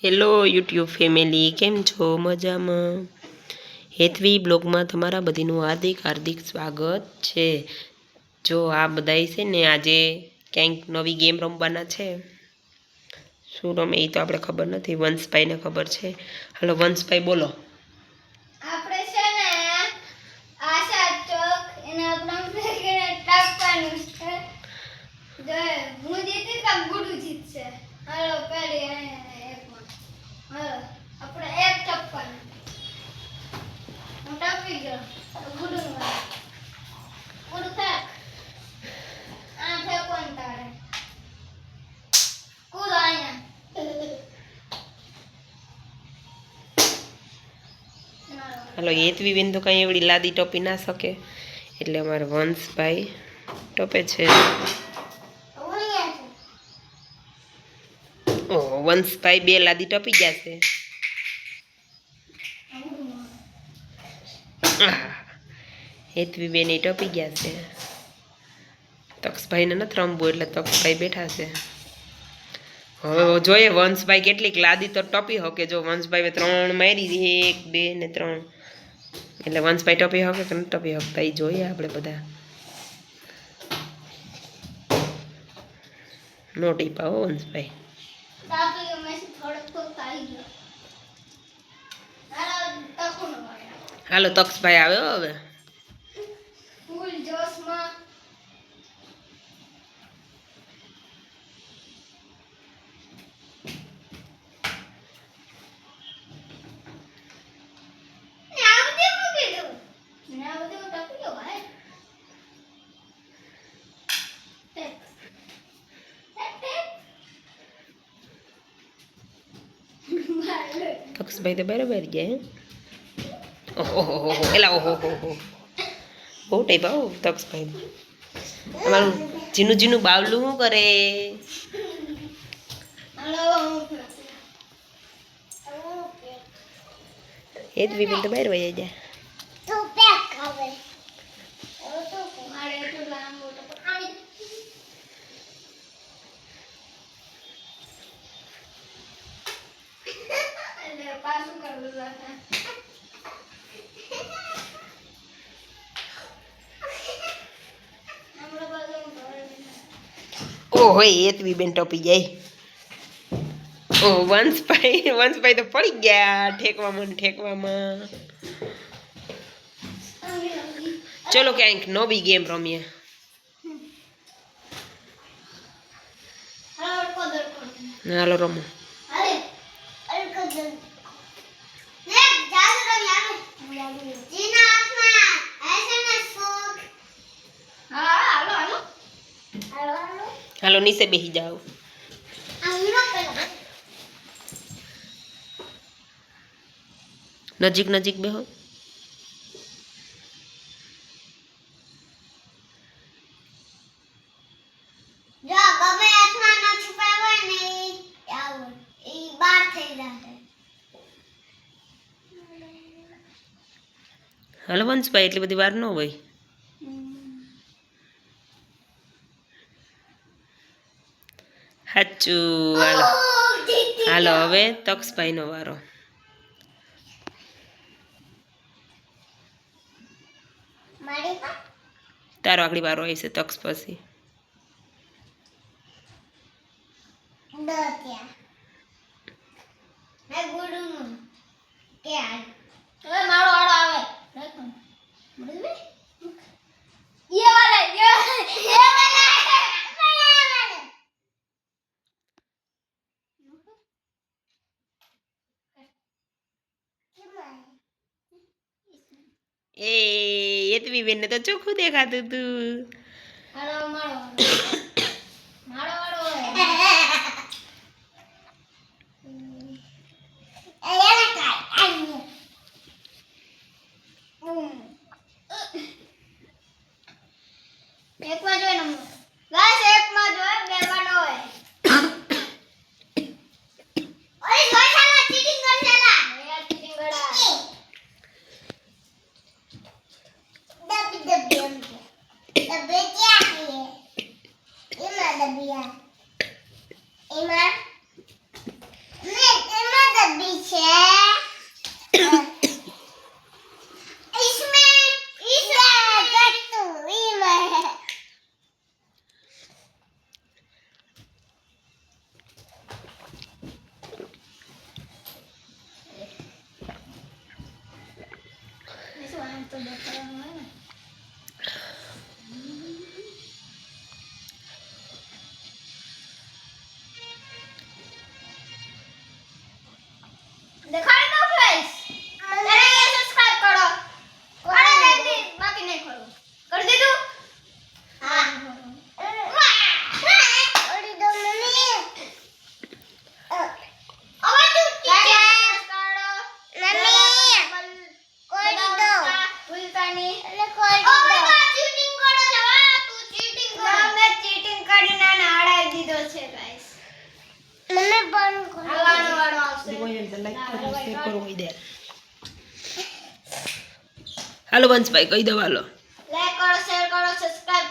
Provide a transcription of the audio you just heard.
Hello YouTube family, કેમ છો? મજામાં? હેતવી બ્લોગમાં તમારા બધીનું હાર્દિક હાર્દિક સ્વાગત છે. જો આ બધાય છે ને આજે ક્યાંક નવી ગેમ રમવાના છે. શું રમે એ તો આપણે ખબર નથી, વંશભાઈને ખબર છે. હાલો વંશભાઈ બોલો. આપણે છે ને આશા ચોક એને આપણે ટાપવાનું છે. જો હું જીતી તો ગુડુ જીતશે. હાલો પેલી એકમાં હાલો આપણે એક ટપવાનું. હું ટપી ગયો ગુડુ ગુડુ ફેંક આ ફેંકવાનું તારે કૂદ અહીંયા. હાલો હેતવી બેન તો કાંઈ એવડી લાદી ટોપી ના શકે, એટલે અમારે વંશભાઈ ટોપે છે. ઓહો, વંશભાઈ બે લાદી ટપી ગયા છે. હેતવી બેન એ ટપી ગયા છે. તક્ષભાઈને નથી રમવું એટલે તક્ષભાઈ બેઠા છે. હવે જોઈએ વંશભાઈ કેટલીક લાદી તો ટપી શકે. જો વંશભાઈ 3 મારી, 1 2 ને 3, એટલે વંશભાઈ ટપી શકે કે નથી ટપી શકતા એ જોઈએ આપણે બધા. નો ટીપા હો વંશભાઈ. હાલો તક્ષભાઈ આવ્યો હવે. ફૂલ જોશમાં તક્ષભાઈ તો બરાબર ગયા. ઓહો એલા ઓહો બહુ ટાઈપા હો તક્ષભાઈ. તમારું જીનું જીનું બાવલું શું કરે? હેતવી બેન તો બહાર વહી જાય. ઓહો હેતવી બેન ટપી જાય. ઓ વંશભાઈ તો પડી ગયા ઠેકવામાં. ચલો ક્યાંક નવી ગેમ રમીએ. હાલો રમો. હાલો નીચે બેસી જાઓ. નજીક બેહો. હાલો વંશભાઈ એટલી બધી વાર ન હોય. સાચું. હાલો હવે તક્ષભાઈનો વારો. તારો આગળ વારો આવશે તક્ષ પછી. મારો વાળો આવે. એ હેતવી બેન ને તો ચોખ્ખું દેખાતું તું. એકમાં જોઈ નંબર ગાઈસ, એકમાં જોઈ બેવાનો હોય. ઓય જોઈસાલા ચીટિંગ કરસાલા યાર, ચીટિંગ ગડા દબી ક્યાં છે એમાં દબિયા એમાં તો દેખાડવાનું હોય ને. દેખાડી દો ગાઈસ. ત્યારે સબસ્ક્રાઇબ કરો. કોણે નથી બાકી નહીં ખોલું. કરી દીધું? હા. કરી દો મમ્મી. હવે તું ટીચર કરો. મમ્મી કરી દો. ભૂલતાની. એટલે કરી દો. ઓ બાબા ચીટિંગ કરો છે. વાહ તું ચીટિંગ કરો. ના મેં ચીટિંગ કરીને આને હડાઈ દીધો છે ગાઈસ. મને પણ હવાનો વાળો આવશે. લાઈક કરો શેર કરો કહી દે હાલો વંશભાઈ કહી દો હાલો લાઈક કરો શેર કરો સબસ્ક્રાઇબ